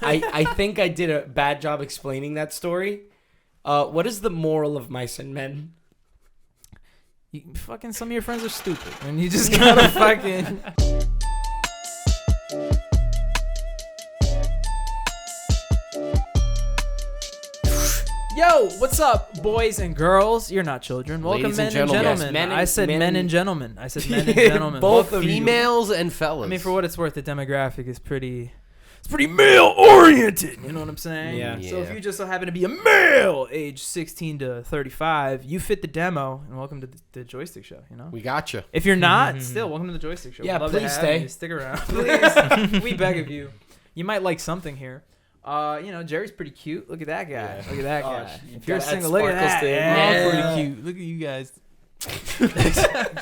I think I did a bad job explaining that story. What is the moral of Mice and Men? Fucking some of your friends are stupid, and you just gotta fucking. Yo, what's up, boys and girls? You're not children. Welcome, Ladies men and and gentlemen. gentlemen. Yes, I said men and gentlemen. I said men and gentlemen. Both of you. Females and fellas. I mean, for what it's worth, the demographic is pretty male oriented. You know what I'm saying? Yeah. So if you just so happen to be a male, age 16 to 35, you fit the demo, and welcome to the Joystick Show. You know. we got you. If you're not, still welcome to the Joystick Show. Yeah, We'd love to please have stay. you. Stick around, please. We beg of you. You might like something here. Jerry's pretty cute. Look at that guy. Yeah. Look at that Oh, guy. you If you're got that single, look at that. sparkles thing. Yeah. Oh, pretty cute. Look at you guys.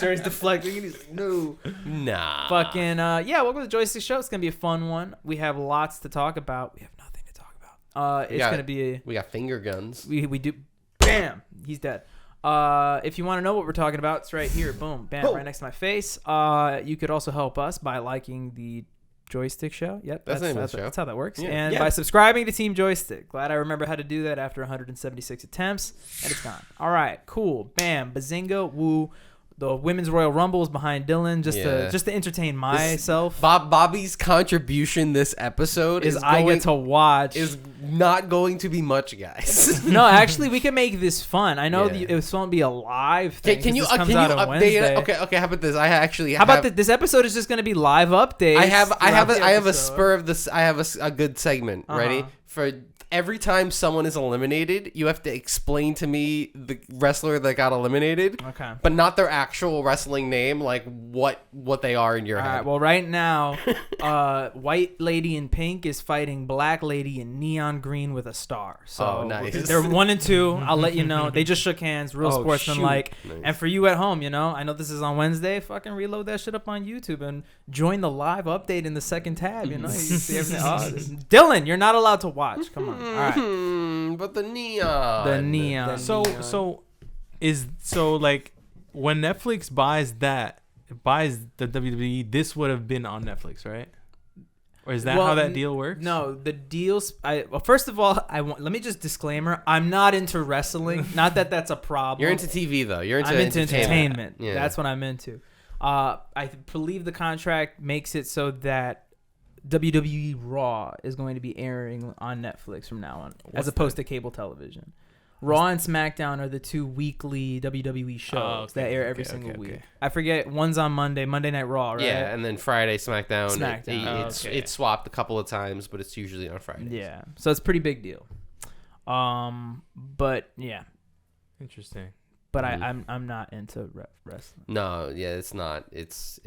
Jerry's deflecting. He's like, no. Nah. Fucking, welcome to the Joystick Show. It's going to be a fun one. We have lots to talk about. We have nothing to talk about. It's going to be We got finger guns. we do. Bam. He's dead. If you want to know what we're talking about, it's right here. Boom. Bam. Right next to my face. You could also help us by liking the Joystick Show. Yep, That's the name of the show. That's how that works. Yeah. And Yeah. by subscribing to Team Joystick. Glad I remember how to do that after 176 attempts, and it's gone. All right, cool. Bam, bazinga, woo. The Women's Royal Rumble is behind Dylan just to entertain myself. Bobby's contribution this episode I get to watch. is not going to be much, guys. No, actually, we can make this fun. I know Yeah. it was supposed to be a live thing. Can you this comes can out you on update Wednesday. it? Okay. How about this? I actually How about this episode is just going to be live updates. I have throughout a the spur of this. I have a good segment ready for every time someone is eliminated. You have to explain to me the wrestler that got eliminated, Okay. but not their actual wrestling name, like what they are in your All head. right. Well, right now, white lady in pink is fighting black lady in neon green with a star. So nice. they're 1 and 2. I'll let you know. They just shook hands, real Oh, sportsmanlike. shoot. Nice. And for you at home, I know this is on Wednesday. Fucking reload that shit up on YouTube and join the live update in the second tab. You see everything. Dylan, you're not allowed to watch. Come on. All right. But the neon. The neon. So like when Netflix buys the WWE, this would have been on Netflix, right? Or is that how that deal works? No, the deals. First of all, let me just disclaimer. I'm not into wrestling. Not that that's a problem. You're into TV though. You're into I'm into entertainment. Yeah. That's what I'm into. I believe the contract makes it so that WWE Raw is going to be airing on Netflix from now on, as opposed to cable television. Raw and SmackDown are the two weekly WWE shows that air every single week. I forget, one's on Monday Night Raw, right? Yeah, and then Friday SmackDown. SmackDown. It's swapped a couple of times, but it's usually on Friday. Yeah, so it's a pretty big deal. But yeah, Interesting. but I'm not into wrestling. No, yeah, it's not. It's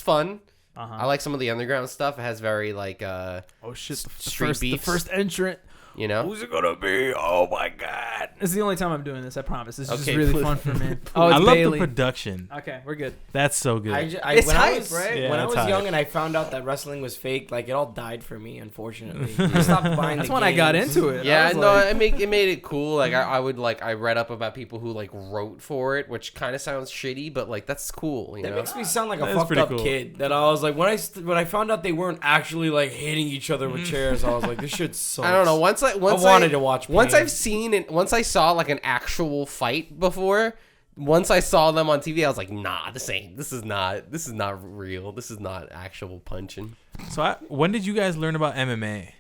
fun. I like some of the underground stuff. It has very like Oh shit! street beefs. The first entrant. You know, Who's it gonna be? Oh my god! This is the only time I'm doing this. I promise. This is just Okay, really please. fun for me. Oh, I it's love Bailey. the production. Okay, we're good. That's so good. It's when hype, I was, right? Yeah, when I it's was hype. young and I found out that wrestling was fake, like it all died for me, unfortunately. I stopped buying That's the when I got games. into it. yeah, I was no, like, it made it cool. Like I read up about people who like wrote for it, which kind of sounds shitty, but like that's cool. You That know, makes me sound like a That's fucked pretty up cool. kid. That I was like, when I found out they weren't actually like hitting each other with chairs, I was like, this shit sucks. I don't know. Once I wanted to watch Once pain. I've seen it, once I saw like an actual fight before. Once I saw them on TV, I was like, nah, this is not real. This is not actual punching. So when did you guys learn about MMA?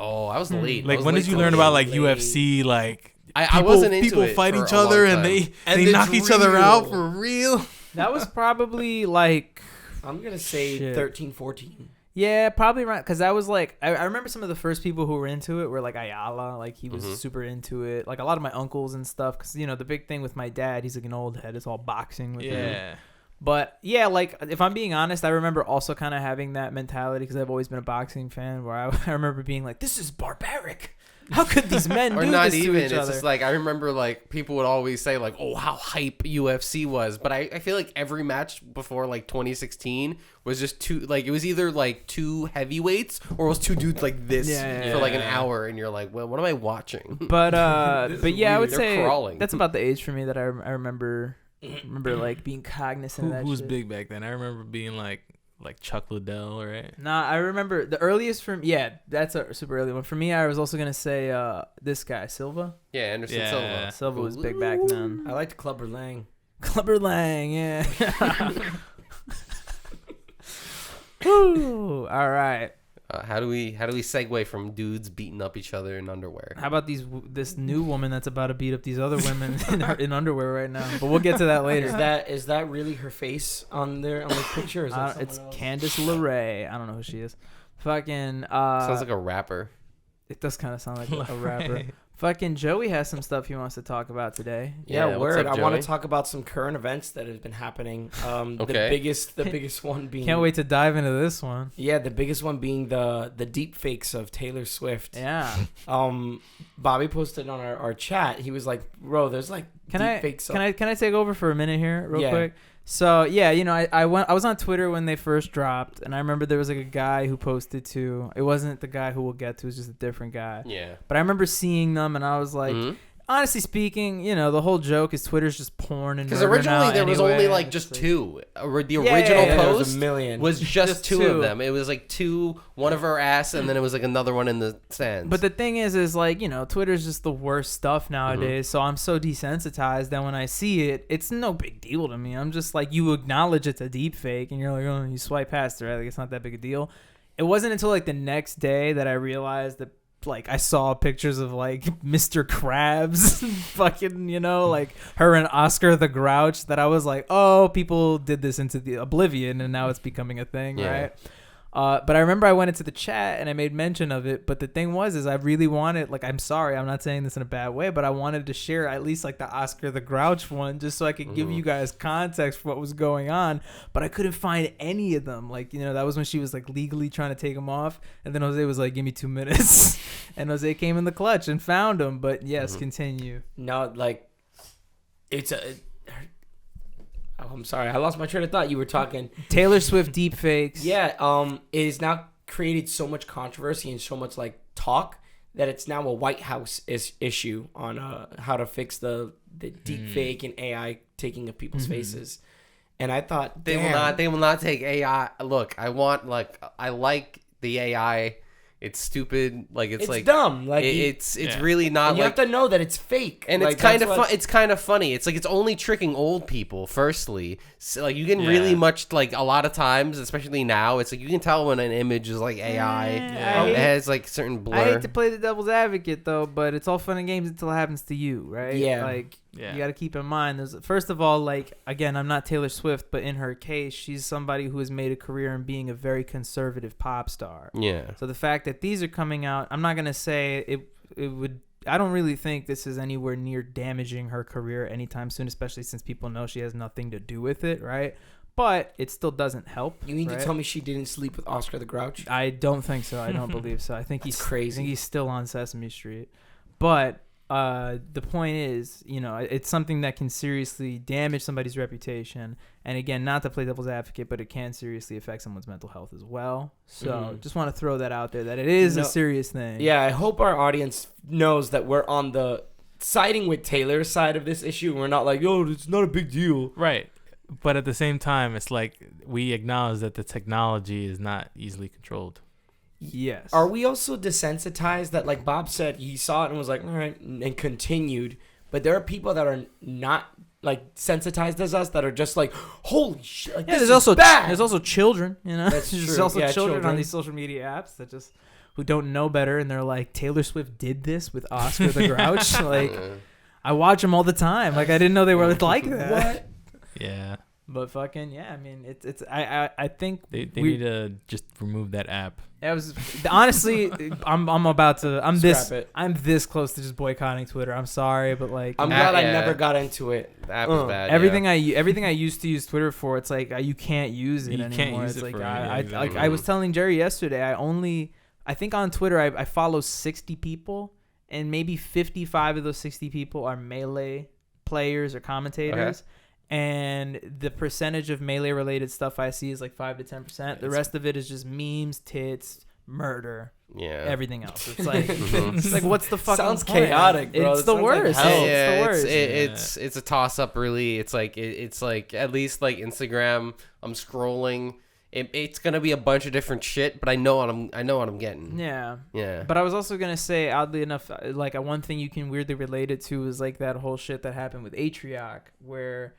Oh, I was late. I Like was when late did you to learn the about game. like UFC? Like I wasn't into people it fight for each a long other and time. they And knock it's each other real. out for real. that was probably like, I'm gonna say Shit. 13, 14. yeah, probably around, because I was like, I remember some of the first people who were into it were like Ayala, like he was super into it. Like a lot of my uncles and stuff, because the big thing with my dad, he's like an old head. It's all boxing with him. Yeah. But yeah, like if I'm being honest, I remember also kind of having that mentality because I've always been a boxing fan. Where I remember being like, "This is barbaric. How could these men Or do not this even. to each It's other?" just like I remember like people would always say like, "Oh, how hype UFC was," but I feel like every match before like 2016 was just two. Like it was either like two heavyweights or it was two dudes like this Yeah. for like an hour, and you're like, "Well, what am I watching?" But yeah, I would They're say crawling. that's about the age for me that I remember like being cognizant of that. Who was shit. big back then? I remember being like like Chuck Liddell, right? Nah, I remember the earliest from. Yeah, that's a super early one. For me, I was also gonna say this guy Silva. Yeah, Anderson Yeah. Silva. Silva was big back then. I liked Clubber Lang. Clubber Lang, yeah. Woo! All right. How do we segue from dudes beating up each other in underwear? How about this new woman that's about to beat up these other women in underwear right now? But we'll get to that later. Is that really her face on there on the picture? Or is that It's someone else? Candice LeRae. I don't know who she is. Fucking. Sounds like a rapper. It does kind of sound like a rapper. Fucking Joey has some stuff he wants to talk about today. Yeah, Yeah, what's word. up, I want Joey? to talk about some current events that have been happening. Okay. The biggest one being. Can't wait to dive into this one. Yeah, the biggest one being the deepfakes of Taylor Swift. Yeah. Bobby posted on our chat. He was like, "Bro, there's like deepfakes." Can I take over for a minute here, real Yeah. quick? So yeah, I was on Twitter when they first dropped, and I remember there was like a guy who posted to. It wasn't the guy who we'll get to; it was just a different guy. Yeah. But I remember seeing them, and I was like, Mhm. honestly speaking, the whole joke is Twitter's just porn and Because murder originally now there was anyway. only like It's just like- two. The original there was post a million. was just two two. of them. It was like two, one of her ass, and then it was like another one in the stands. But the thing is like, Twitter's just the worst stuff nowadays. So I'm so desensitized that when I see it, it's no big deal to me. I'm just like, you acknowledge it's a deep fake and you're like, oh, you swipe past it, right? Like, it's not that big a deal. It wasn't until like the next day that I realized that like I saw pictures of like Mr. Krabs fucking, like her and Oscar the Grouch, that I was like, oh, people did this into the oblivion and now it's becoming a thing, Yeah. right? But I remember I went into the chat and I made mention of it. But the thing is I really wanted, like, I'm sorry, I'm not saying this in a bad way, but I wanted to share at least like the Oscar the Grouch one, just so I could give you guys context for what was going on. But I couldn't find any of them. Like, that was when she was like legally trying to take them off. And then Jose was like, give me 2 minutes. And Jose came in the clutch and found them. But yes, continue. No, like it's a. Oh, I'm sorry, I lost my train of thought. You were talking. Taylor Swift deepfakes. Yeah, it has now created so much controversy and so much like talk that it's now a White House issue on how to fix the deep fake and AI taking of people's faces. And I thought they will not take AI. Look, I like the AI. It's stupid. Like it's like dumb. Like it's really not. and you like, have to know that it's fake. and like, it's kind of that's fun. what- It's kind of funny. It's like it's only tricking old people. Firstly, so, like you can really much like a lot of times, especially now. It's like you can tell when an image is like AI. It has like certain blur. I hate to play the devil's advocate though, but it's all fun and games until it happens to you, right? Yeah. Like Yeah. you got to keep in mind. There's first of all, like again, I'm not Taylor Swift, but in her case, she's somebody who has made a career in being a very conservative pop star. Yeah. So the fact that these are coming out, I'm not gonna say it would. I don't really think this is anywhere near damaging her career anytime soon, especially since people know she has nothing to do with it, right? But it still doesn't help. You need right? to tell me she didn't sleep with Oscar the Grouch? I don't think so. I don't believe so. I think That's he's crazy. I think he's still on Sesame Street. But the point is, it's something that can seriously damage somebody's reputation. And again, not to play devil's advocate, but it can seriously affect someone's mental health as well. So just want to throw that out there that it is a serious thing. Yeah, I hope our audience knows that we're on the siding with Taylor's side of this issue. We're not like, yo, it's not a big deal. Right. But at the same time, it's like we acknowledge that the technology is not easily controlled. Yes. Are we also desensitized that, like Bob said, he saw it and was like, all right, and continued. But there are people that are not like sensitized as us that are just like, holy shit, like, Yeah, this there's is also bad. There's also children, That's There's true. also Yeah, children on children. these social media apps that just who don't know better, and they're like, Taylor Swift did this with Oscar the Grouch. Like, I watch them all the time. Like, I didn't know they were like that. What? Yeah. But fucking yeah, I mean, it's I think They we- need to just remove that app. It was honestly, I'm about to Scrap it. I'm this close to just boycotting Twitter. I'm sorry, but like I'm glad I yeah. never got into it. That was bad. everything I used to use Twitter for, it's like you can't use it You anymore. can't use It's it like for I anything. like I was telling Jerry yesterday. I think on Twitter I follow 60 people, and maybe 55 of those 60 people are Melee players or commentators. And the percentage of Melee related stuff I see is like 5 to 10%. The rest of it is just memes, tits, murder, Yeah. everything else. It's like it's like what's the fucking Sounds point? chaotic, bro. It's It the sounds like worst. hell. It's the worst. It's a toss up. Really, it's like at least like Instagram. I'm scrolling. it's gonna be a bunch of different shit, but I know what I'm getting. Yeah. Yeah. But I was also gonna say, oddly enough, like one thing you can weirdly relate it to is like that whole shit that happened with Atrioc, where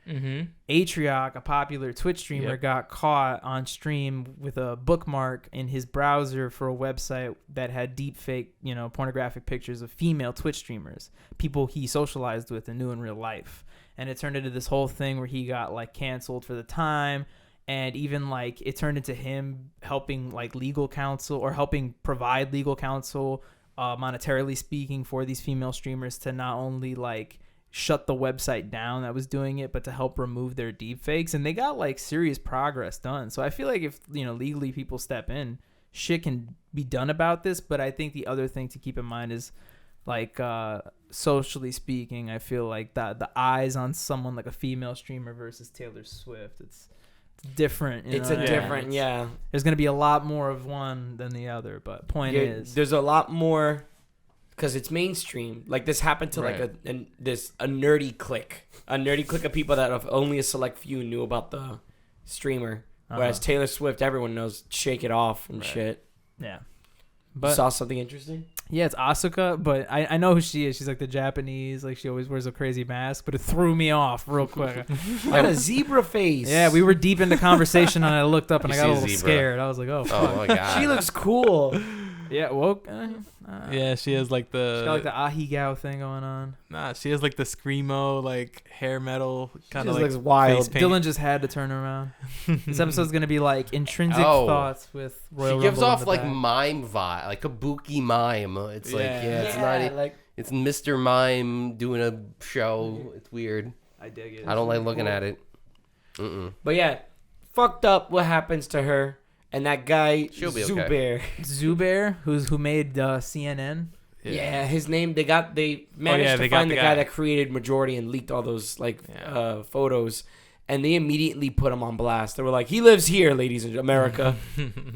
Atrioc, a popular Twitch streamer, got caught on stream with a bookmark in his browser for a website that had deepfake, pornographic pictures of female Twitch streamers, people he socialized with and knew in real life, and it turned into this whole thing where he got like canceled for the time. And even like it turned into him helping like legal counsel or helping provide legal counsel, monetarily speaking, for these female streamers to not only like shut the website down that was doing it, but to help remove their deepfakes. And they got like serious progress done. So I feel like if, legally people step in, shit can be done about this. But I think the other thing to keep in mind is like socially speaking, I feel like the eyes on someone like a female streamer versus Taylor Swift, it's different. It's a different, There's going to be a lot more of one than the other, but point is, there's a lot more because it's mainstream. Like this happened to like a nerdy clique of people that have only a select few knew about the streamer. Whereas Taylor Swift, everyone knows, Shake It Off and shit. Yeah. But you saw something interesting? Yeah, it's Asuka, but I know who she is. She's like the Japanese, like she always wears a crazy mask, but it threw me off real quick. Got a zebra face. Yeah, we were deep into conversation and I looked up and I got a little scared. I was like, oh, fuck. Oh my god. She looks cool. Yeah, well, yeah, she has like the... She got like the Ahigao thing going on. Nah, she has like the screamo, like hair metal kind of like looks wild. Dylan just had to turn around. This episode's gonna be like intrinsic thoughts with Royal She gives Rumble off like back. mime vibe, like Kabuki mime. It's like it's not like it's Mr. Mime doing a show. It's weird. I dig it. I don't like looking at it. But yeah, fucked up what happens to her and that guy She'll be Zubair. okay. Zubair, who made CNN. Yeah, his name. They managed to find the guy that created Majority and leaked all those photos, and they immediately put him on blast. They were like, "He lives here, ladies in America.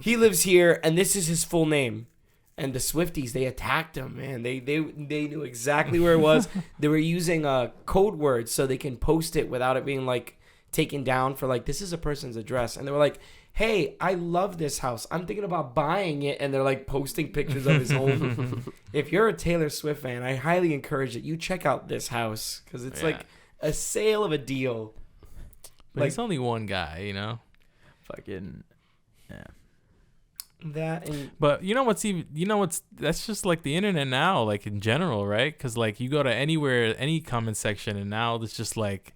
He lives here, and this is his full name." And the Swifties, they attacked him, man. They knew exactly where it was. They were using code words so they can post it without it being like taken down for like this is a person's address, and they were like, hey, I love this house. I'm thinking about buying it. And they're like posting pictures of his home. If you're a Taylor Swift fan, I highly encourage that you check out this house because it's like a sale of a deal. But he's only one guy, Fucking, yeah. That and but that's just like the internet now, like in general, right? Because like you go to anywhere, any comment section, and now it's just like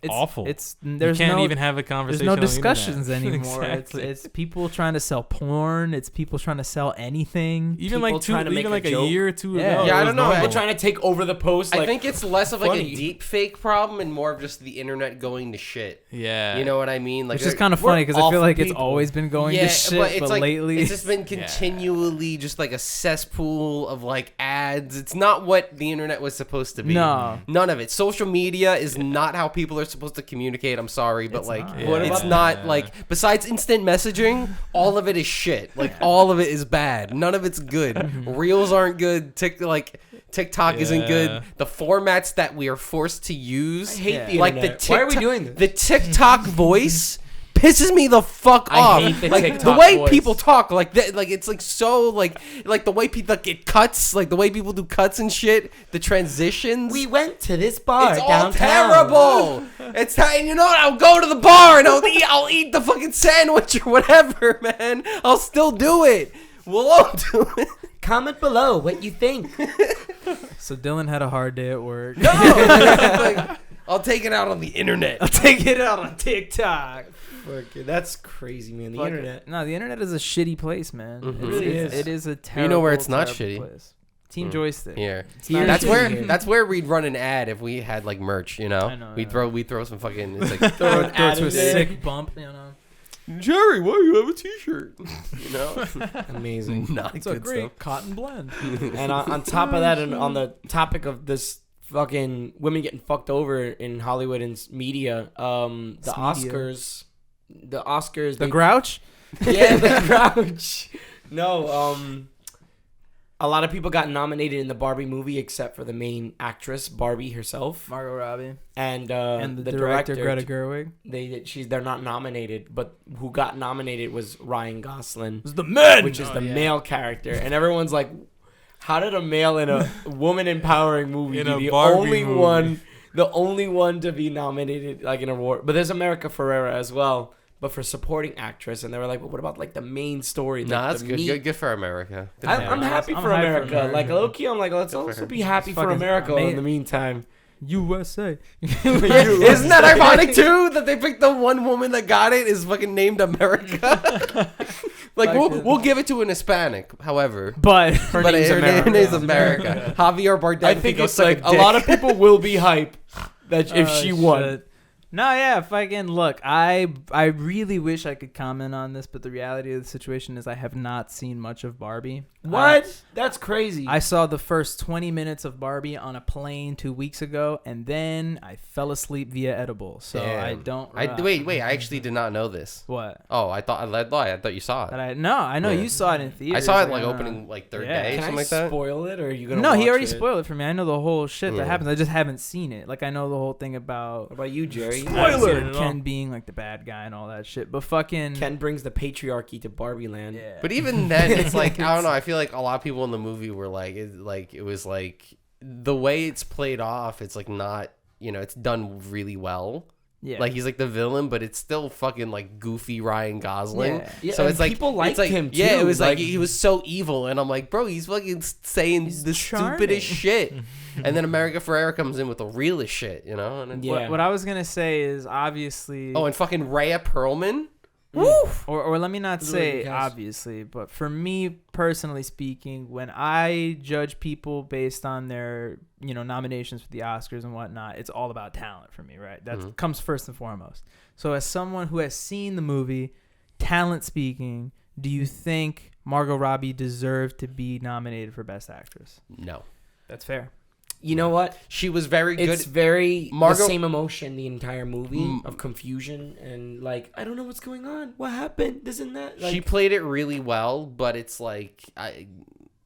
awful. You can't even have a conversation. There's no discussions anymore. Exactly. It's people trying to sell porn. It's people trying to sell anything. Even people like trying to make a joke. year or two Yeah. ago. Yeah, I don't know. people trying to take over the post. I think it's less of like funny. a deep fake problem and more of just the internet going to shit. Yeah. You know what I mean? Like Which is kind of funny because I feel like it's people. always been going to shit, but like, lately it's just been continually just like a cesspool of like ads. It's not what the internet was supposed to be. No. None of it. Social media is not how people are supposed to communicate. I'm sorry, but It's like not. Yeah. it's not like besides instant messaging, all of it is shit. Like all of it is bad. None of it's good. Reels aren't good. TikTok isn't good. The formats that we are forced to use, I hate the like internet. the Why are we TikTok- doing this? The TikTok voice pisses me the fuck I off. hate the like TikTok the way voice. people talk, like that, like it's like so like the way people like it cuts, like the way people do cuts and shit. The transitions. we went to this bar It's all downtown. terrible. It's time. You know what? I'll go to the bar and I'll eat the fucking sandwich or whatever, man. I'll still do it. We'll all do it. Comment below what you think. So Dylan had a hard day at work. No, like, I'll take it out on the internet. I'll take it out on TikTok. That's crazy, man. The internet. No, the internet is a shitty place, man. Mhm. It It really is. It is a terrible. You know where it's not terrible shitty? Place. Team Joystick. Here, Here that's it where is. that's where we'd run an ad if we had like merch. You know, I know, we'd yeah. throw some fucking. It's like Throw it ad to a in there. sick bump, you know. Jerry, why do you have a T-shirt? You know, Amazing. not It's a good great stuff. cotton blend. And on top of that, and on the topic of this fucking women getting fucked over in Hollywood and media, the Oscars, The they- Grouch? yeah, the Grouch. No, A lot of people got nominated in the Barbie movie except for the main actress, Barbie herself, Margot Robbie, and the director Greta Gerwig. They're not nominated, but who got nominated was Ryan Gosling, It was the men, which is the male character, and everyone's like, how did a male in a woman empowering movie In be a the Barbie only movie. one, the only one to be nominated like an award? But there's America Ferrera as well, but for supporting actress, and they were like, well, what about like the main story? Nah, like, that's the good. meat? Good for America. Good I'm for America. happy I'm for hyped for America. America. Like low key, I'm like, let's Good for also her. be happy for Fucking America in amazing. the meantime. USA. Isn't that ironic too that they picked the one woman that got it is fucking named America? Like we'll give it to an Hispanic, however. But Her But name's her America. name is America. Javier Bardem. I think can go it's suck like a dick. lot of people will be hype that if she won. Shit. No, yeah, fucking look, I really wish I could comment on this, but the reality of the situation is I have not seen much of Barbie. What? That's crazy. I saw the first 20 minutes of Barbie on a plane 2 weeks ago, and then I fell asleep via edible. So Damn. I don't. Wait. I actually did not know this. What? Oh, I thought you saw it. I know Yeah. you saw it in theaters. I saw it like, like I opening like third Yeah. day, Can something I like that. spoil it, or are you gonna? No, watch he already it? spoiled it for me. I know the whole shit Yeah. that happens. I just haven't seen it. Like I know the whole thing about What about you, Jerry? I haven't seen it at all. Ken being like the bad guy and all that shit. But fucking Ken brings the patriarchy to Barbie Land. yeah. But even then, it's like I don't know. I feel like a lot of people in the movie were like, it was like the way it's played off. It's like not, it's done really well. yeah. Like he's like the villain, but it's still fucking like goofy Ryan Gosling. Yeah. Yeah, So and it's like people liked him too. Yeah, it was like Like- he was so evil, and I'm like, bro, he's fucking saying He's the charming. stupidest shit. And then America Ferrera comes in with the realest shit, And then, Yeah. What I was gonna say is obviously. Oh, and fucking Rhea Perlman. Or let me not This is a really say good cast. obviously, but for me personally speaking, when I judge people based on their nominations for the Oscars and whatnot, it's all about talent for me, right? That comes first and foremost. So as someone who has seen the movie, talent speaking, do you think Margot Robbie deserved to be nominated for Best Actress? No, That's fair. You know what? she was very good. It's very Margot- the same emotion the entire movie of confusion and like I don't know what's going on. What happened? This and that. Like, She played it really well, but it's like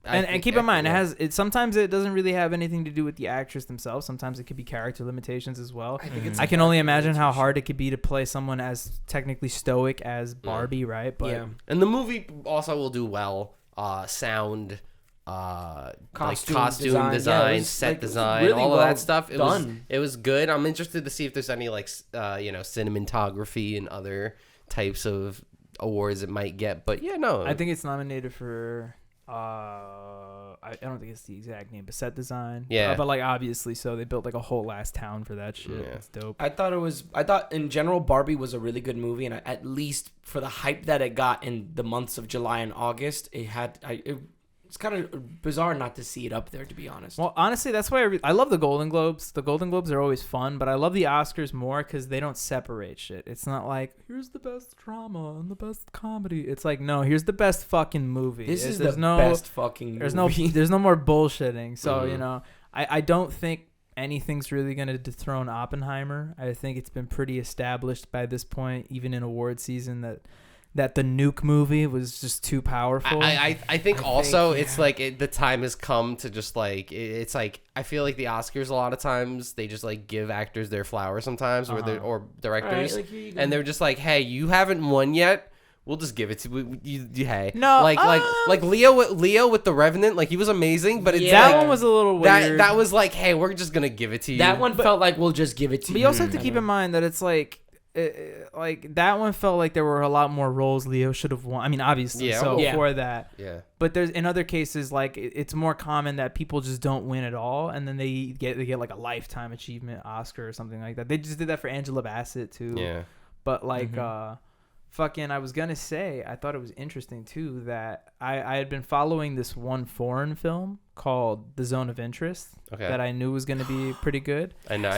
And keep in mind, sometimes it doesn't really have anything to do with the actress themselves. Sometimes it could be character limitations as well. I think it's. I can only imagine how hard it could be to play someone as technically stoic as Barbie, right? But Yeah. And the movie also will do well. Sound, costume design. design, Yeah, it was, set like, design, really all of well that stuff. done. It was good. I'm interested to see if there's any like cinematography and other types of awards it might get. But yeah, no, I think it's nominated for. I don't think it's the exact name, but set design. Yeah. But like obviously, so they built like a whole last town for that shit. Yeah. It's dope. I thought in general Barbie was a really good movie, and at least for the hype that it got in the months of July and August, it's kind of bizarre not to see it up there, to be honest. Well, honestly, that's why I love the Golden Globes. The Golden Globes are always fun, but I love the Oscars more because they don't separate shit. It's not like, here's the best drama and the best comedy. It's like, no, here's the best fucking movie. This is There's the no, best fucking movie. There's no more bullshitting. So, Mhm. I don't think anything's really going to dethrone Oppenheimer. I think it's been pretty established by this point, even in award season, that the Nuke movie was just too powerful. I think I also think, it's like the time has come to just like it's like I feel like the Oscars a lot of times they just like give actors their flowers sometimes or directors Alright, like, here you go. and they're just like, hey, you haven't won yet, we'll just give it to you. Hey, No, like Leo with The Revenant, like he was amazing, but it's Yeah. that like, one was a little weird. that was like, hey, we're just gonna give it to you. That one felt like we'll just give it to But you. you also have to keep in mind that it's like that one felt like there were a lot more roles Leo should have won. I mean, obviously, Yeah, so well- Yeah. for that. yeah. But there's in other cases like it's more common that people just don't win at all, and then they get like a lifetime achievement Oscar or something like that. They just did that for Angela Bassett too. Yeah. But like fucking, I was gonna say I thought it was interesting too that I had been following this one foreign film called The Zone of Interest Okay. that I knew was gonna be pretty good. I know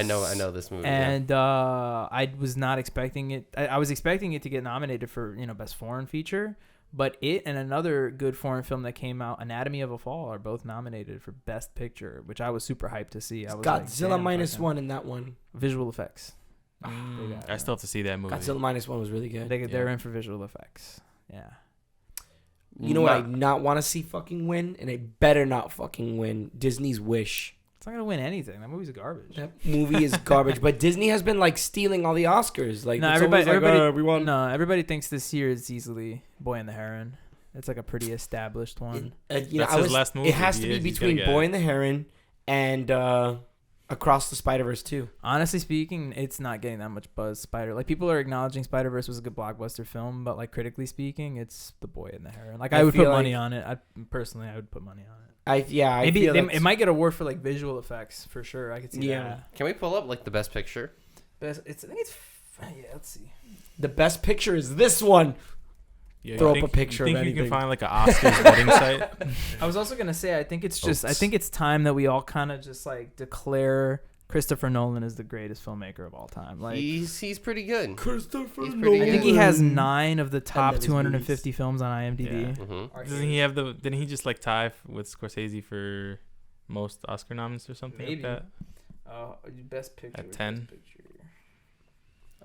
this movie. yeah. And I was not expecting it. I was expecting it to get nominated for best foreign feature, but it and another good foreign film that came out, Anatomy of a Fall, are both nominated for best picture, which I was super hyped to see. I was like, Godzilla damn, minus fucking- one in that one. visual effects. I still have to see that movie. Godzilla minus one was really good. They're in for visual effects. Yeah. You know what I not want to see fucking win, and it better not fucking win. Disney's Wish. It's not gonna win anything. That movie's garbage. That movie is garbage. But Disney has been like stealing all the Oscars. Like No, it's everybody, always like, everybody, we won. no, everybody thinks this year is easily Boy and the Heron. It's like a pretty established one. That's his last movie. It has to be He's between gotta get Boy it. and the Heron and Across the Spider-Verse 2. Honestly speaking, it's not getting that much buzz. Like people are acknowledging Spider-Verse was a good blockbuster film, but like critically speaking, it's The Boy and the Heron. Like I would put feel money like- on it. I would put money on it. I Maybe feel it might get an award for like visual effects for sure. I could see Yeah. that. Can we pull up like the best picture? I think it's let's see. the best picture is this one. Yeah, Throw you up a picture You of think you anything. can find like an Oscars voting site? I was also gonna say I think it's just I Oats. think it's time that we all kind of just like declare Christopher Nolan is the greatest filmmaker of all time. Like He's pretty good. Christopher He's pretty I good. think he has 9 of the top love his 250 films on IMDb. Yeah. Mm-hmm. Doesn't he have the? Didn't he just like tie with Scorsese for most Oscar noms or something Maybe. like Best picture. At 10?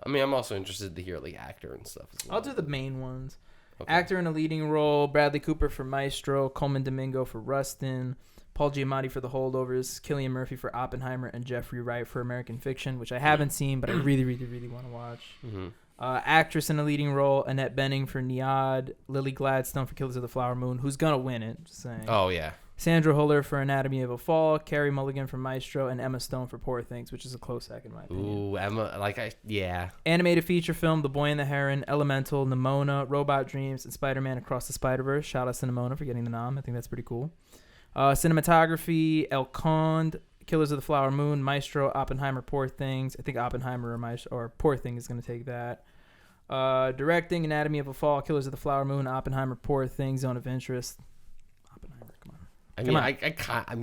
I mean, I'm also interested to hear like actor and stuff. As well. I'll do the main ones. Okay. Actor in a leading role: Bradley Cooper for Maestro, Coleman Domingo for Rustin, Paul Giamatti for The Holdovers, Cillian Murphy for Oppenheimer, and Jeffrey Wright for American Fiction, which I haven't seen, but I really, really, really want to watch. Mm-hmm. Actress in a leading role: Annette Bening for Niad, Lily Gladstone for Killers of the Flower Moon, who's gonna win it. Just saying. Oh yeah. Sandra Huller for Anatomy of a Fall, Carey Mulligan for Maestro, and Emma Stone for Poor Things, which is a close second, in my opinion. Ooh, Emma. Yeah. Animated feature film: The Boy and the Heron, Elemental, Nimona, Robot Dreams, and Spider-Man Across the Spider-Verse. Shout out to Nimona for getting the nom. I think that's pretty cool. Cinematography: El Conde, Killers of the Flower Moon, Maestro, Oppenheimer, Poor Things. I think Oppenheimer or Maestro or Poor Thing is going to take that. Directing: Anatomy of a Fall, Killers of the Flower Moon, Oppenheimer, Poor Things, Zone of Interest. Oppenheimer, come on. I Come mean, on.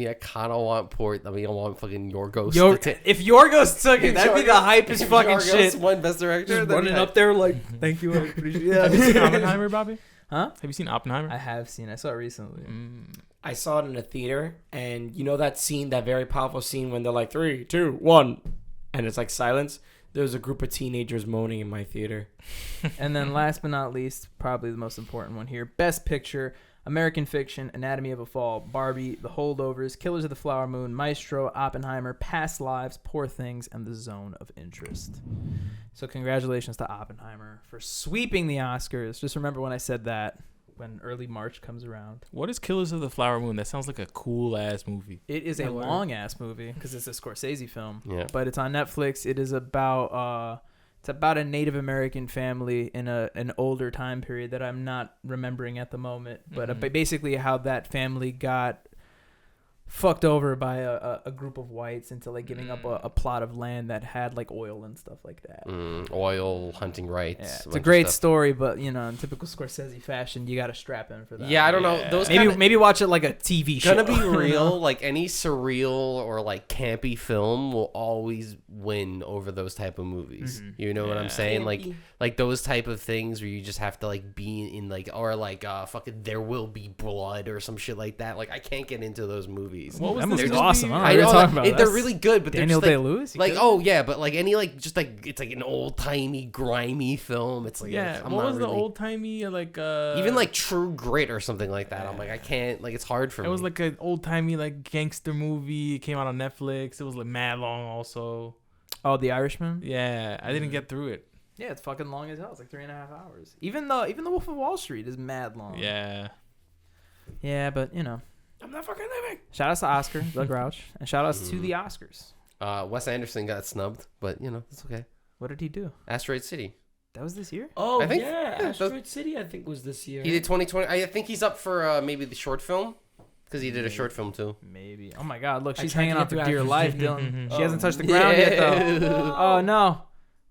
I kind of want Port. I mean, I want fucking Yorgos. If Yorgos took it, that'd be the hypest If fucking Yorgos shit. won Best Director. Just then running yeah. up there like, thank you, I appreciate it. Have you seen Oppenheimer, Bobby? Huh? Have you seen Oppenheimer? I have seen. I saw it recently. I saw it in a theater, and you know that scene, that very powerful scene when they're like 3, 2, 1, and it's like silence. There was a group of teenagers moaning in my theater. And then last but not least, probably the most important one here: Best Picture: American Fiction, Anatomy of a Fall, Barbie, The Holdovers, Killers of the Flower Moon, Maestro, Oppenheimer, Past Lives, Poor Things, and The Zone of Interest. So congratulations to Oppenheimer for sweeping the Oscars. Just remember when I said that when early March comes around. What is Killers of the Flower Moon? That sounds like a cool ass movie. It is a Yeah, word. long ass movie because it's a Scorsese film. Yeah. But it's on Netflix. It is about a Native American family in an older time period that I'm not remembering at the moment. But basically how that family got fucked over by a group of whites into like giving up a plot of land that had like oil and stuff like that. Oil, hunting rights. Yeah, it's bunch a of great stuff. story, but you know, in typical Scorsese fashion, you got to strap in for that. Yeah, I don't know. Yeah. Those Maybe watch it like a TV show. gonna be real. Like any surreal or like campy film will always win over those type of movies. You know what I'm Yeah. saying? Campy. Like those type of things where you just have to like be in like or like fucking There Will Be Blood or some shit like that. Like I can't get into those movies. What was That this movie's movie? awesome. I We're know talking about they're that's really good, but Daniel they're Day-Lewis. just like yeah, but like any like just like it's like an old timey grimy film. It's like Yeah. I'm What not was the really- old timey like even like True Grit or something like that. I'm like I can't like it's hard for me. It was like an old timey like gangster movie. It came out on Netflix. It was like mad long also. Oh, The Irishman. Yeah, I didn't get through it. Yeah, it's fucking long as hell. It's like 3.5 hours. Even the Wolf of Wall Street is mad long. Yeah. Yeah, but you know, I'm not fucking living. shout outs to Oscar, the Grouch, and shout outs to the Oscars. Wes Anderson got snubbed, but you know it's okay. What did he do? Asteroid City. That was this year. Oh, I think- yeah. yeah, Asteroid City, I think, was this year. He did 2020. I think he's up for maybe the short film because he did a short film too. Maybe. Oh my God! Look, I she's tried to hanging get on for through dear Asteroid life, City. Dylan. She Oh, hasn't touched the ground yet, Yeah. though. Oh no!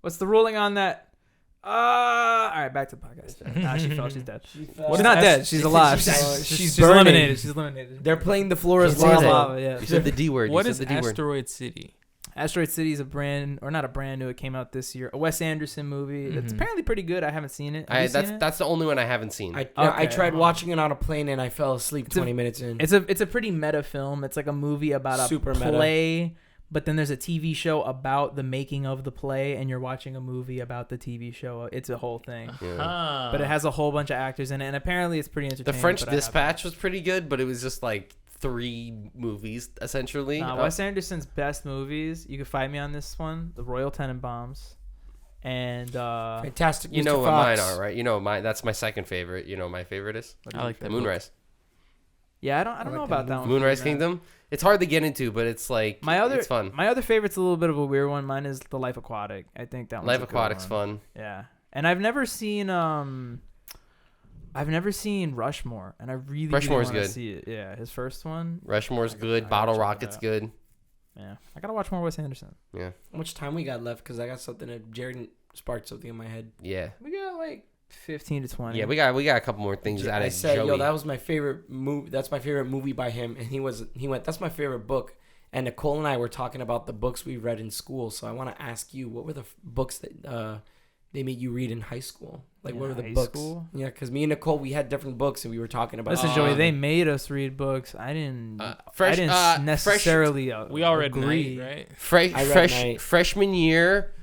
What's the ruling on that? All right, back to the podcast. Nah, she fell. She's dead. She fell. She's not dead. She's alive. She's She's burning. eliminated. She's eliminated. They're playing the floor as You said lava. that. Lava, yeah. You said the D word. What you is said the D word. Asteroid City? Asteroid City is a brand, or not a brand new. It came out this year. A Wes Anderson movie. That's apparently pretty good. I haven't seen it. Have you seen it? That's the only one I haven't seen. I Okay. tried watching it on a plane and I fell asleep It's a- 20 minutes in. It's a pretty meta film. It's like a movie about a Super meta. play but then there's a TV show about the making of the play, and you're watching a movie about the TV show. It's a whole thing. Yeah. But it has a whole bunch of actors in it, and apparently it's pretty entertaining. The French Dispatch was pretty good, but it was just like 3 movies essentially. Wes Anderson's best movies. You can find me on this one: The Royal Tenenbaums, and Fantastic. You Mr. know what Fox. mine are, right? You know mine. That's my second favorite. You know what my favorite is? I like that. Moonrise. yeah, I don't know about that one. Moonrise Kingdom. It's hard to get into, but it's like it's fun. My other favorite's a little bit of a weird one. Mine is The Life Aquatic. I think that one's Life a good Aquatic's one. fun. Yeah, and I've never seen Rushmore, and I really Rushmore's want to good. see it. Yeah, his first one. Rushmore's good. I Bottle gotta check it Rocket's out. good. Yeah, I gotta watch more Wes Anderson. Yeah. How much time we got left? Because I got something that Jared sparked something in my head. Yeah. We got like 15 to 20. Yeah, we got a couple more things out I of said, Joey. yo, that was my favorite movie. That's my favorite movie by him. And he went, that's my favorite book. And Nicole and I were talking about the books we read in school. So I want to ask you, what were the books that they made you read in high school? Like, what were the high books? school? Yeah, because me and Nicole, we had different books and we were talking about. Listen, Joey, they made us read books. I didn't necessarily We all read agree. Night, right? I read Night. Freshman year,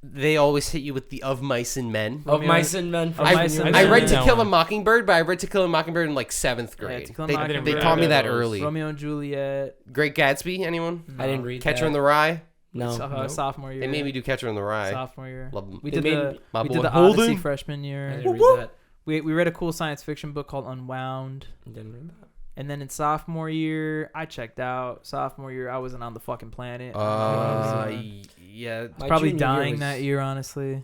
they always hit you with the Of Mice and Men. Of Mice and Men. Of Mice and Men. I read To that Kill a one. Mockingbird, but I read To Kill a Mockingbird in like 7th grade. To Kill a They Mockingbird. taught me that Those. early. Romeo and Juliet. Great Gatsby, anyone? I didn't read Catcher that. in the Rye. No. Nope. Sophomore year. They made me do Catcher in the Rye. Sophomore year. Love them. We They did made My we boy did the Holden. Odyssey freshman I year. didn't read that. We read a cool science fiction book called Unwound. Didn't read that. And then in sophomore year, I checked out. Sophomore year, I wasn't on the fucking planet. Yeah. My Probably junior year dying was- that year, honestly.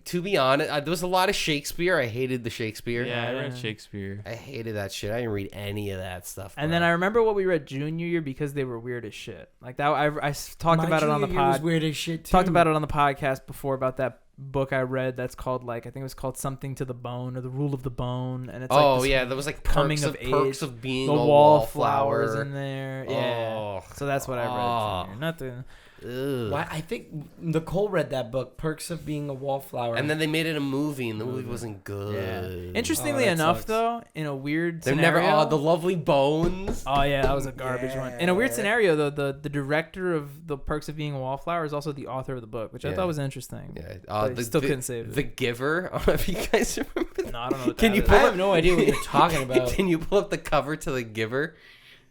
To be honest, there was a lot of Shakespeare. I hated the Shakespeare. Yeah, I Yeah. read Shakespeare. I hated that shit. I didn't read any of that stuff. And bro. then I remember what we read junior year because they were weird as shit. Like that, I talked My about it on the junior year was pod. weird as shit, too. Talked about it on the podcast before about that book I read that's called like I think it was called Something to the Bone or The Rule of the Bone, and it's like this yeah, there was like coming perks of perks age, of being the a wallflowers wallflower in there. Yeah, Oh. so that's what I read. Junior. Nothing. Ugh. Why? I think Nicole read that book, Perks of Being a Wallflower. And then they made it a movie, and the movie wasn't good. Interestingly Oh, that enough, sucks. though, in a weird They're scenario, never. Oh, The Lovely Bones. Oh yeah, that was a garbage one. In a weird scenario, though, the director of the Perks of Being a Wallflower is also the author of the book, which I Yeah. thought was interesting. Yeah, But I still couldn't save it. The Giver. I don't know if you guys remember. That. No, I don't know. What Can that you is. pull I have no idea what you're talking about. Can you pull up the cover to The Giver?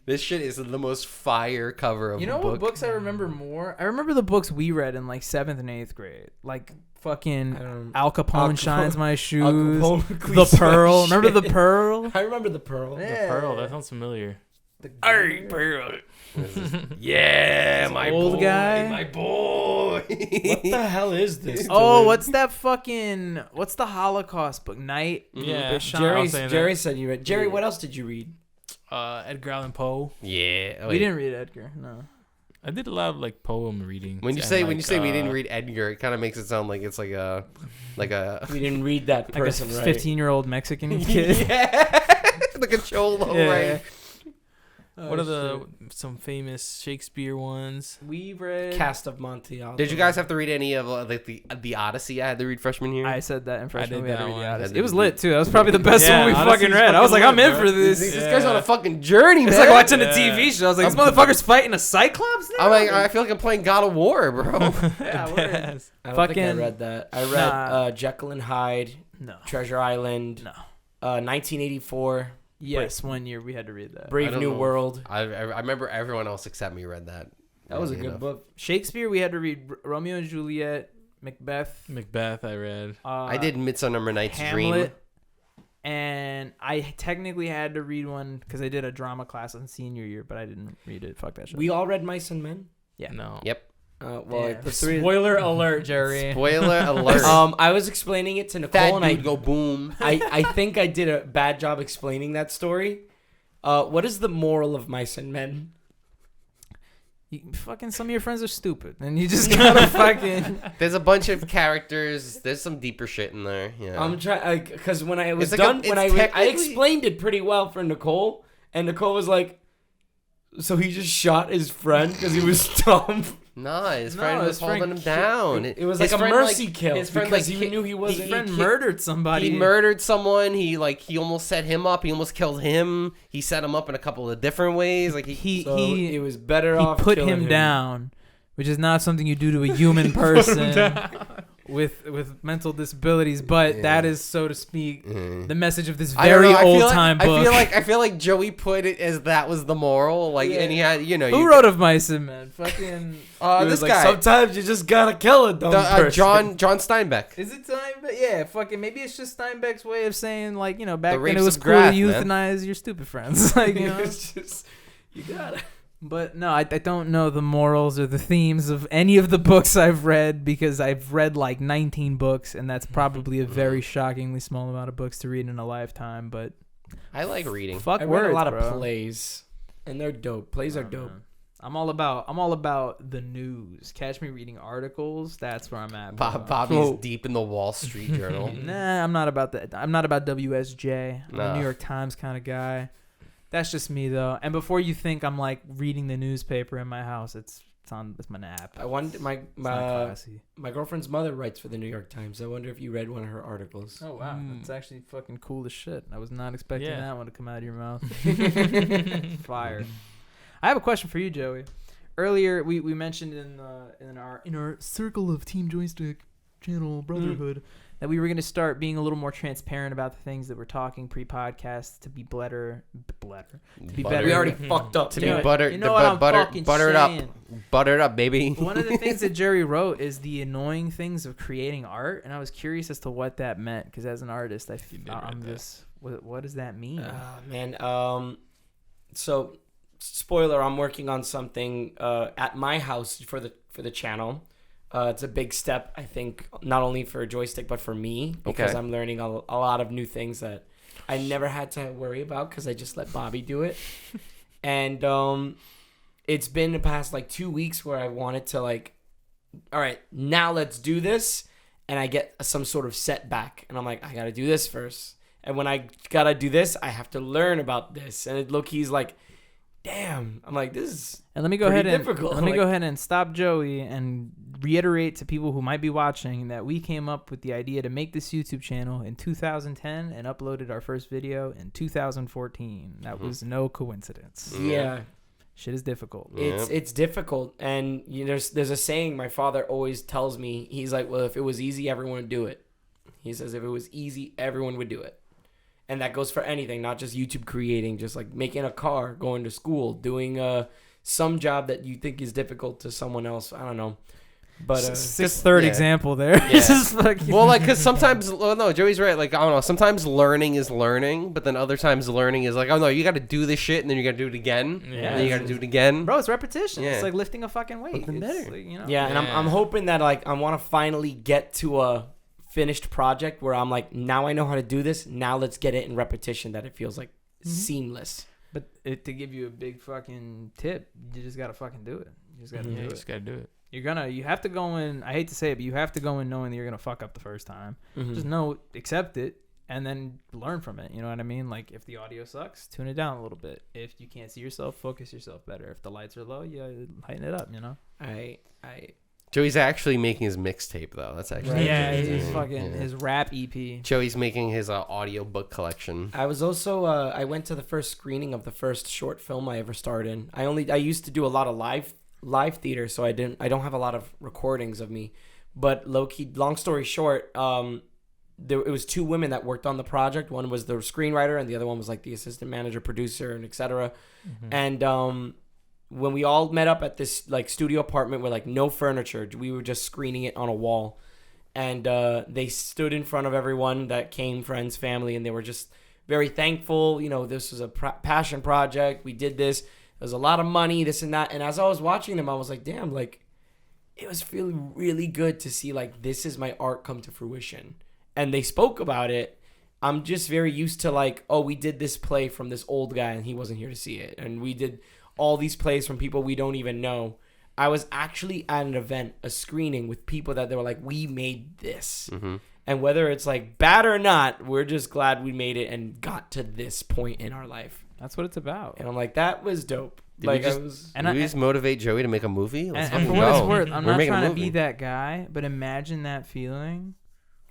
This shit is the most fire cover of You know a book. what books I remember more? I remember the books we read in like 7th and 8th grade, like fucking Al Capone shines my shoes, the Pearl. Remember the Pearl? I remember the Pearl. The Pearl, that sounds familiar. Pearl. Yeah, my old boy, guy. my boy. What the hell is this? Oh, what's that fucking? What's the Holocaust book? Night. Yeah, With Sean- Jerry said you read. Jerry, what else did you read? Edgar Allan Poe. Yeah. We didn't read Edgar. No. I did a lot of like poem reading. When you say we didn't read Edgar, it kind of makes it sound like it's like a We didn't read that Like a person, right? 15-year-old Mexican kid. yeah, like a cholo, Yeah. right? What are some famous Shakespeare ones? We read. Cast of Monte. Did you guys have to read any of like the Odyssey? I had to read freshman year. I said that in freshman. did We had to that read the one. Odyssey. I It was did- lit too. That was probably the best Yeah, one we Odyssey's fucking read. I was like, I'm fucking in lit, for bro. this. This guy's on a fucking journey, man. It's like watching a Yeah. TV show. I was like, this motherfucker's fighting a Cyclops now? I'm like, I feel like I'm playing God of War, bro. yeah, word. Yes. I don't think I Fucking- read that. I read Nah. Jekyll and Hyde, No. Treasure Island, No. 1984, Yes, one year we had to read that. I Brave don't New know. World. I remember everyone else except me read that. That was a Weirdly good enough. book. Shakespeare, we had to read Romeo and Juliet, Macbeth. Macbeth, I read. I did Midsummer Night's Dream. Hamlet. And I technically had to read one because I did a drama class in senior year, but I didn't read it. Fuck that shit. We all read Mice and Men. Yeah. No. Yep. Well, Yeah. the three. Spoiler alert, Jerry. Spoiler alert. I was explaining it to Nicole, that and I dude go boom. I think I did a bad job explaining that story. What is the moral of Mice and Men? Fucking some of your friends are stupid, and you just gotta fucking. There's a bunch of characters. There's some deeper shit in there. Yeah. I'm trying because when I was It's like done, when I technically- explained it pretty well for Nicole, and Nicole was like, "So he just shot his friend because he was dumb." Nah, his No, friend was his friend holding him down. It was His like a friend, mercy kill his friend, because like, he knew he wasn't. His friend he- murdered somebody. He murdered someone. He almost set him up. He almost killed him. He set him up in a couple of different ways. Like He So it was better he off. put killing him down which is not something you do to a human person with mental disabilities, but that is, so to speak, the message of this very old time book. I feel like Joey put it as that was the moral. Like, and he had, who wrote of Mice and Men? Fucking this like, guy. Sometimes you just gotta kill a dumb person. John Steinbeck. Is it Steinbeck? Yeah, fucking. Maybe it's just Steinbeck's way of saying, like, back The then it was cool graph, to euthanize your stupid friends. Like, It's just, you gotta. But no, I don't know the morals or the themes of any of the books I've read, because I've read like 19 books, and that's probably a very shockingly small amount of books to read in a lifetime. But I like reading. fuck I words, read a lot bro. of plays, and they're dope. Plays are dope. Man. I'm all about the news. Catch me reading articles. That's where I'm at. Bro. Bobby's deep in the Wall Street Journal. Nah, I'm not about that. I'm not about WSJ. I'm a Nah. New York Times kind of guy. That's just me, though. And before you think I'm like reading the newspaper in my house, it's my nap. I wonder, It's not classy. my girlfriend's mother writes for the New York Times. I wonder if you read one of her articles. Oh wow, that's actually fucking cool as shit. I was not expecting that one to come out of your mouth. Fire. I have a question for you, Joey. Earlier, we mentioned in our circle of Team Joystick channel brotherhood that we were going to start being a little more transparent about the things that we're talking pre-podcast to be better. To be better. We already fucked up. To damn be it. butter, You know what I'm fucking butter it up, saying? butter it up, baby. One of the things that Jerry wrote is the annoying things of creating art, and I was curious as to what that meant, because as an artist, I'm just, what does that mean? Man, so spoiler, I'm working on something at my house for the channel. It's a big step, I think, not only for Joystick but for me, because I'm learning a lot of new things that I never had to worry about because I just let Bobby do it. And it's been the past like 2 weeks where I wanted to like, all right, now let's do this, and I get some sort of setback, and I'm like, I gotta do this first, and when I gotta do this, I have to learn about this, and he's like, damn, I'm like, this is And let me go ahead difficult. and go ahead and stop Joey and reiterate to people who might be watching that we came up with the idea to make this YouTube channel in 2010 and uploaded our first video in 2014. That was no coincidence. Yeah. Shit is difficult. It's difficult, and there's a saying my father always tells me. He's like, well, if it was easy, everyone would do it. He says if it was easy, everyone would do it. And that goes for anything, not just YouTube creating, just like making a car, going to school, doing some job that you think is difficult to someone else. I don't know. But third example there. Yeah. Well, like, because sometimes, no, Joey's right. Like, I don't know. Sometimes learning is learning, but then other times learning is like, oh no, you got to do this shit, and then you got to do it again, and then you got to do it again. Bro, it's repetition. Yeah. It's like lifting a fucking weight. Something better. Like, yeah, and I'm hoping that like I want to finally get to a finished project where I'm like, now I know how to do this. Now let's get it in repetition that it feels like seamless. But to give you a big fucking tip, you just gotta fucking do it. You just gotta do it. Just gotta do it. You have to go in. I hate to say it, but you have to go in knowing that you're gonna fuck up the first time. Just accept it, and then learn from it. You know what I mean? Like, if the audio sucks, tune it down a little bit. If you can't see yourself, focus yourself better. If the lights are low, heighten it up. You know. Joey's actually making his mixtape though. That's actually his fucking his rap EP. Joey's making his audio book collection. I was also I went to the first screening of the first short film I ever starred in. I used to do a lot of live theater, so I don't have a lot of recordings of me. But low key, long story short, it was two women that worked on the project. One was the screenwriter, and the other one was like the assistant manager, producer, and etc. And when we all met up at this like studio apartment with like no furniture, we were just screening it on a wall, and they stood in front of everyone that came, friends, family, and they were just very thankful. This was a passion project. We did this. There's a lot of money, this and that. And as I was watching them, I was like, damn, like it was feeling really good to see like this is my art come to fruition. And they spoke about it. I'm just very used to like, oh, we did this play from this old guy and he wasn't here to see it, and we did all these plays from people we don't even know. I was actually at an event, a screening with people that they were like, we made this. And whether it's like bad or not, we're just glad we made it and got to this point in our life. That's what it's about. And I'm like, that was dope. Did we just motivate Joey to make a movie? And for what it's worth, I'm not trying to be that guy, but imagine that feeling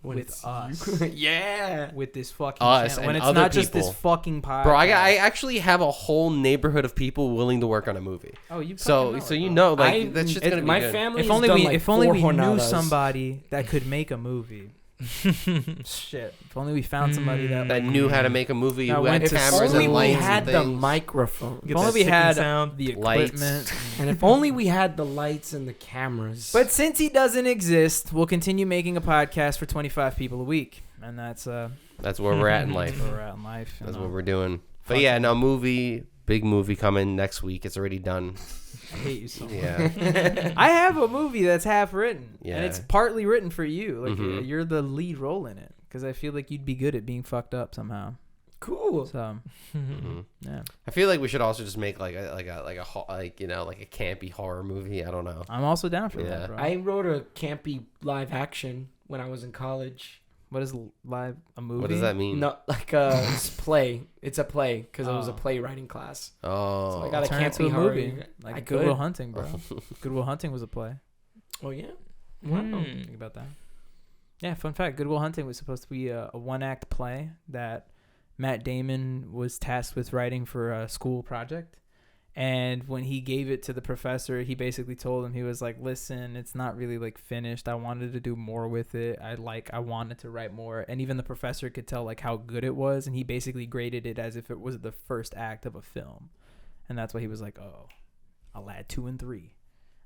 with us. Yeah. With this fucking Us channel. When and it's other not just this people. fucking podcast. Bro, I actually have a whole neighborhood of people willing to work on a movie. Oh, you So fucking so it, you bro. know, like that shit's gonna be my good. family. If has only done we like if only 4 we knew jornadas. somebody that could make a movie. Shit. If only we found somebody that that knew how to make a movie, I who went had to cameras Only and we lights had and the things. microphone. If only we had the lights. equipment. And if only we had the lights and the cameras. But since he doesn't exist, we'll continue making a podcast for 25 people a week, and that's That's where we're at in life. where we're at in life. That's what we're doing. But yeah, no big movie coming next week. It's already done. I hate you so much. Yeah. I have a movie that's half written, Yeah. and it's partly written for you. Like Mhm. you're the lead role in it, because I feel like you'd be good at being fucked up somehow. cool. So Mhm. yeah, I feel like we should also just make like a campy horror movie. I don't know. I'm also down for Yeah. that, bro. I wrote a campy live action when I was in college. What is live a movie? What does that mean? No, like a play. It's a play because it was a Oh. playwriting class. Oh. So I got a Turn it to campy a horror. movie, I like could. Good Will Hunting, bro. Good Will Hunting was a play. Oh yeah. Think about that. Yeah, fun fact. Good Will Hunting was supposed to be a one-act play that Matt Damon was tasked with writing for a school project. And when he gave it to the professor, he basically told him, he was like, listen, it's not really like finished. I wanted to do more with it. I wanted to write more. And even the professor could tell like how good it was. And he basically graded it as if it was the first act of a film. And that's why he was like, oh, I'll add 2 and 3.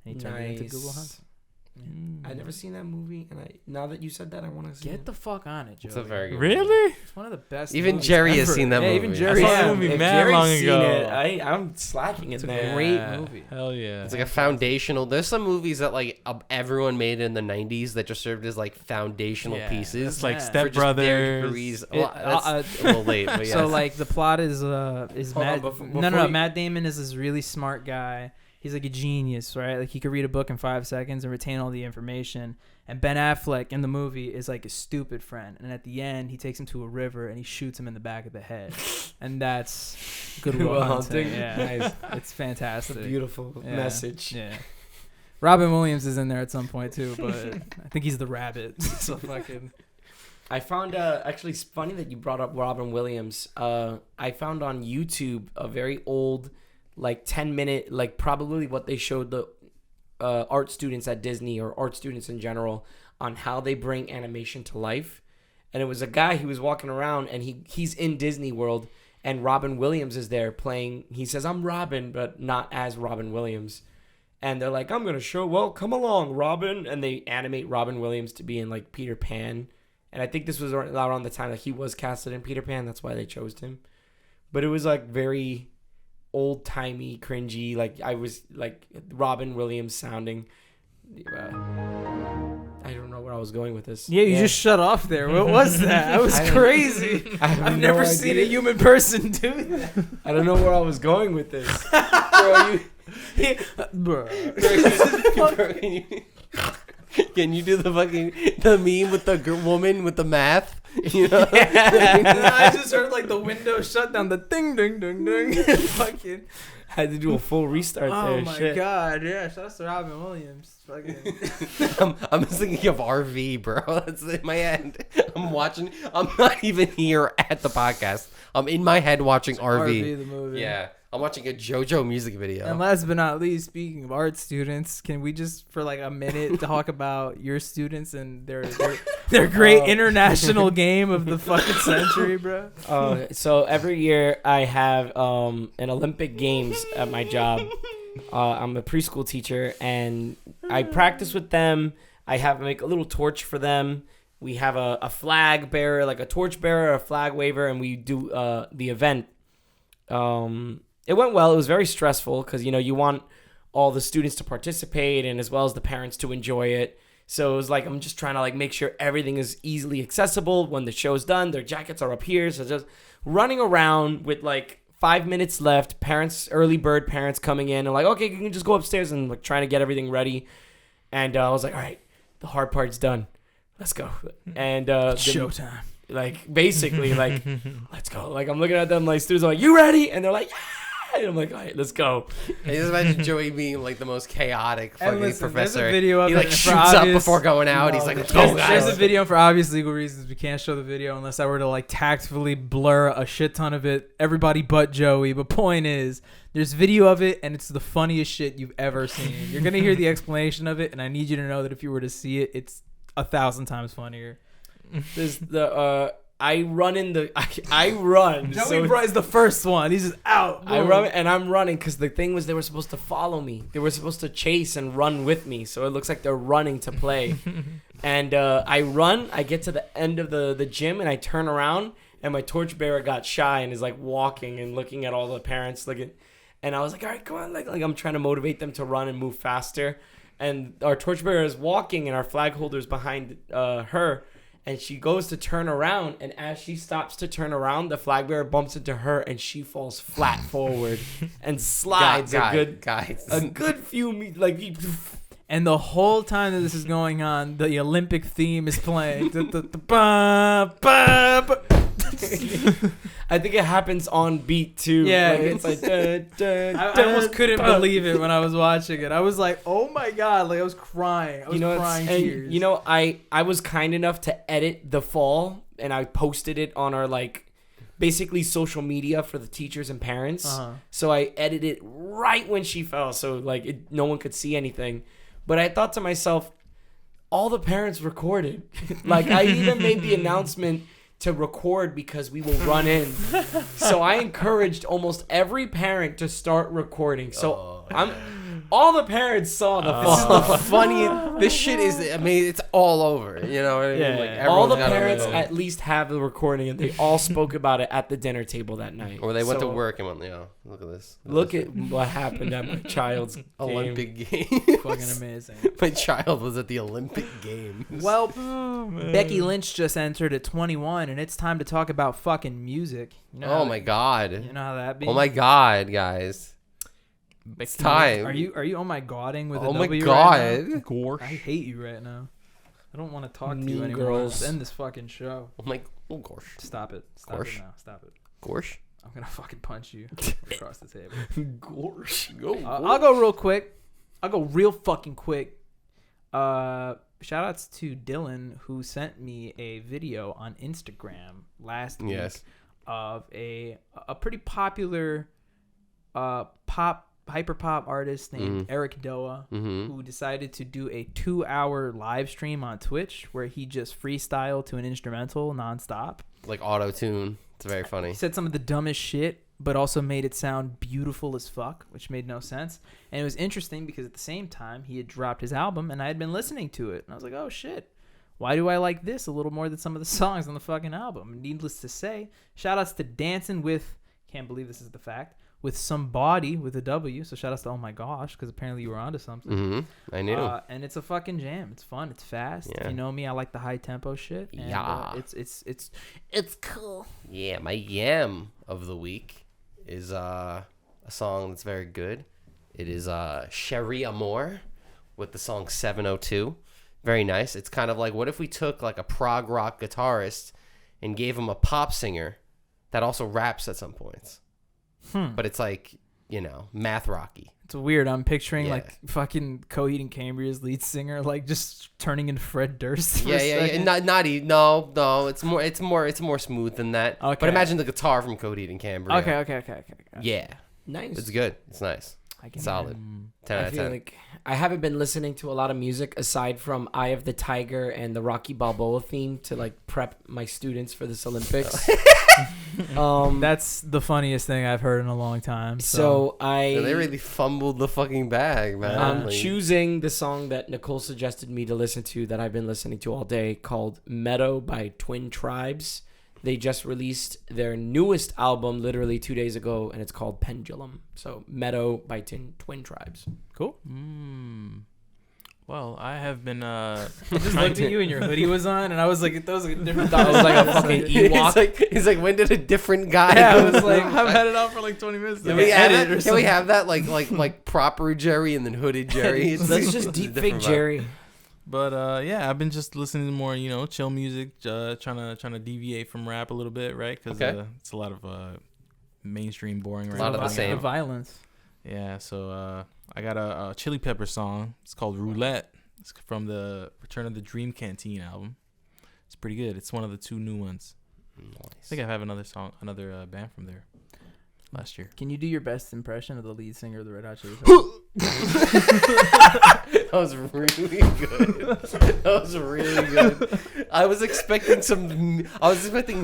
And he turned it into Good Will Hunting. I've never seen that movie, and now that you said that, I want to see Get it. the fuck on it, Joey. It's a very good Really? It's one of the best. Even movies Jerry has ever. seen that yeah, movie. Even I Jerry. saw Yeah. that movie If mad Jerry's long seen ago. it, I'm slacking It's in a there. great movie. Hell yeah. It's like a foundational. There's some movies that like everyone made in the '90s that just served as like foundational Yeah, pieces. It's like Yeah. Step for just their Brothers. degrees. It- Well, that's a little late, but yeah. So like the plot is Hold on, Matt. before No. you- Matt Damon is this really smart guy. He's like a genius, right? Like he could read a book in 5 seconds and retain all the information. And Ben Affleck in the movie is like a stupid friend. And at the end, he takes him to a river and he shoots him in the back of the head. And that's Good Will Hunting. Yeah, Nice. it's fantastic. It's a beautiful Yeah. message. Yeah. Robin Williams is in there at some point too, but I think he's the rabbit. So fucking. I found actually it's funny that you brought up Robin Williams. I found on YouTube a very old, like 10-minute, like probably what they showed the art students at Disney or art students in general on how they bring animation to life. And it was a guy who was walking around and he's in Disney World and Robin Williams is there playing. He says, "I'm Robin," but not as Robin Williams. And they're like, "I'm going to show, well, come along, Robin." And they animate Robin Williams to be in like Peter Pan. And I think this was around the time that he was casted in Peter Pan. That's why they chose him. But it was like very old-timey, cringy. Like I was like Robin Williams sounding. I don't know where I was going with this. Yeah, you just shut off there. What was that? That was I don't- crazy. I have I've no never seen a idea. human person do that. I don't know where I was going with this. Bro, Bro. Can you do the meme with the woman with the math? You know? I just heard like the window shut down, the ding ding ding ding. Fucking. had to do a full restart Oh there. my Shit. god, yeah, that's Robin Williams. Fucking. I'm just thinking of RV, bro. That's in my head. I'm watching. I'm not even here at the podcast. I'm in my head watching RV. the movie. Yeah, I'm watching a JoJo music video. And last but not least, speaking of art students, can we just for like a minute talk about your students and their great international game of the fucking century, bro? So every year I have an Olympic Games at my job. I'm a preschool teacher and I practice with them. I make a little torch for them. We have a flag bearer, like a torch bearer, a flag waver, and we do the event. It went well. It was very stressful because, you want all the students to participate and as well as the parents to enjoy it. So it was like I'm just trying to like make sure everything is easily accessible. When the show's done, their jackets are up here. So just running around with like 5 minutes left. Parents, early bird parents coming in and like, okay, you can just go upstairs and like trying to get everything ready. And I was like, all right, the hard part's done. Let's go. And Showtime. like basically like let's go. Like I'm looking at them like students are like, you ready? And they're like, yeah. And I'm like, all right, let's go. I just imagine Joey being like the most chaotic fucking professor. There's a video of he like it shoots for up obvious, before going out. He's like, let's go, there's guys. a video for obvious legal reasons. We can't show the video unless I were to like tactfully blur a shit ton of it. Everybody but Joey. But point is, there's video of it, and it's the funniest shit you've ever seen. You're gonna hear the explanation of it, and I need you to know that if you were to see it, it's 1,000 times funnier. There's the I run. Joey Bry's the first one. He's just out. I run, and I'm running because the thing was they were supposed to follow me. They were supposed to chase and run with me. So it looks like they're running to play. And I run. I get to the end of the gym, and I turn around, and my torchbearer got shy and is like walking and looking at all the parents looking. And I was like, all right, come on. Like I'm trying to motivate them to run and move faster. And our torchbearer is walking, and our flag holder's behind her. And she goes to turn around, and as she stops to turn around, the flag bearer bumps into her, and she falls flat forward and slides a good few And the whole time that this is going on, the Olympic theme is playing. I think it happens on beat too. Yeah, like, it's like I almost couldn't believe it when I was watching it. I was like, "Oh my god!" Like I was crying. I was crying tears. You know, I was kind enough to edit the fall, and I posted it on our like basically social media for the teachers and parents. So I edited it right when she fell, so like no one could see anything. But I thought to myself, all the parents recorded. Like I even made the announcement to record because we will run in. So I encouraged almost every parent to start recording. So all the parents saw the fall. This is the funny. This shit is. I mean, it's all over. You know what I mean? Yeah. Like, All the everyone's got a parents video. at least have the recording, and they all spoke about it at the dinner table that night. Or they went to So, work and went, look at this. Look at what happened at my child's game. Olympic game. Fucking amazing. My child was at the Olympic Games. Well, Becky Lynch just entered at 21, and it's time to talk about fucking music. You know Oh my god. You know how that be? Oh my god, guys. It's time. Are you oh my godding with a Oh my W right now? god. Gorsh. I hate you right now. I don't want to talk to Mean you anymore. girls. Let's end this fucking show. Oh my gosh. Stop it. Stop Gorsh. it now. Stop it. Gorsh. I'm gonna fucking punch you across the table. Gorsh. Go. I'll go real quick. I'll go real fucking quick. Shout outs to Dylan who sent me a video on Instagram last week of a pretty popular hyper pop artist named ericdoa who decided to do a 2-hour live stream on Twitch where he just freestyled to an instrumental nonstop. Like auto-tune. It's very funny. He said some of the dumbest shit, but also made it sound beautiful as fuck, which made no sense. And it was interesting because at the same time, he had dropped his album, and I had been listening to it. And I was like, oh, shit. Why do I like this a little more than some of the songs on the fucking album? Needless to say, shout-outs to Dancing with, can't believe this is the fact, with Somebody with a W. So shout-outs to Oh My Gosh, because apparently you were onto something. I knew. And it's a fucking jam. It's fun. It's fast. Yeah. You know me, I like the high-tempo shit. And, Yeah. It's cool. Yeah, my yam of the week is a song that's very good. It is Cherie Amour with the song 702. Very nice. It's kind of like, what if we took like a prog rock guitarist and gave him a pop singer that also raps at some points? But it's like, you know, math rocky. It's weird. I'm picturing Yeah. like fucking Coheed and Cambria's lead singer like just turning into Fred Durst. For Yeah. a second. No. It's more smooth than that. Okay. But imagine the guitar from Coheed and Cambria. Okay. Yeah. Nice. It's good. It's nice. I can Solid. 10 out I of feel 10. like I haven't been listening to a lot of music aside from Eye of the Tiger and the Rocky Balboa theme to like prep my students for this Olympics. That's the funniest thing I've heard in a long time. So Yeah, they really fumbled the fucking bag, man. I'm Like, choosing the song that Nicole suggested me to listen to that I've been listening to all day called Meadow by Twin Tribes. They just released their newest album literally 2 days ago, and it's called Pendulum. So Meadow by Twin Tribes. cool. Well, I have been I just looked at you and your hoodie was on, and I was like, those are different. That was like a fucking Ewok. he's like, when did a different guy? Yeah, go I was like, I've had it out for like 20 minutes. Can we have edit that? or Can we have that like proper Jerry and then hooded Jerry? It's Let's like- just it's a deep fake different vibe. Jerry. But yeah, I've been just listening to more, trying to deviate from rap a little bit, right? Because Okay. it's a lot of mainstream boring right A lot now. of the same. The violence. Yeah, so I got a Chili Pepper song. It's called Roulette. It's from the Return of the Dream Canteen album. It's pretty good. It's one of the 2 new ones. I think I have another band from there last year. Can you do your best impression of the lead singer of the Red Hot Chili Peppers? That was really good. That was really good. I was expecting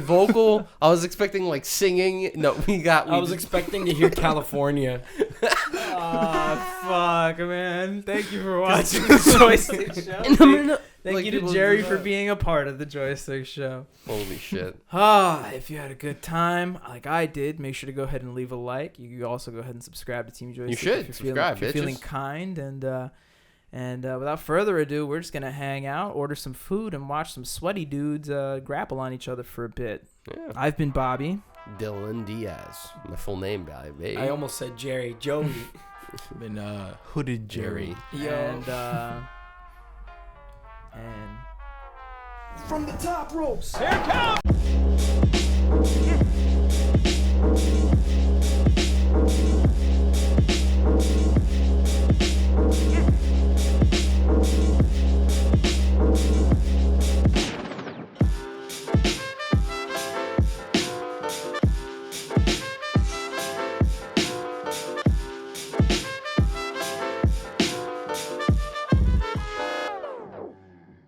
vocal. I was expecting like singing. No, I was expecting to hear California. Fuck, man. Thank you for watching the Joystick Show. Thank you to Jerry for being a part of the Joystick Show. Holy shit. If you had a good time, like I did, make sure to go ahead and leave a like. You can also go ahead and subscribe to Team Joystick. You should if you're subscribe, if you're feeling kind. And without further ado, we're just going to hang out, order some food, and watch some sweaty dudes grapple on each other for a bit. Yeah. I've been Bobby. Dylan Diaz. My full name, baby. I almost said Jerry. Joey. Been Hooded Jerry. Yo. And from the top ropes. Here it comes.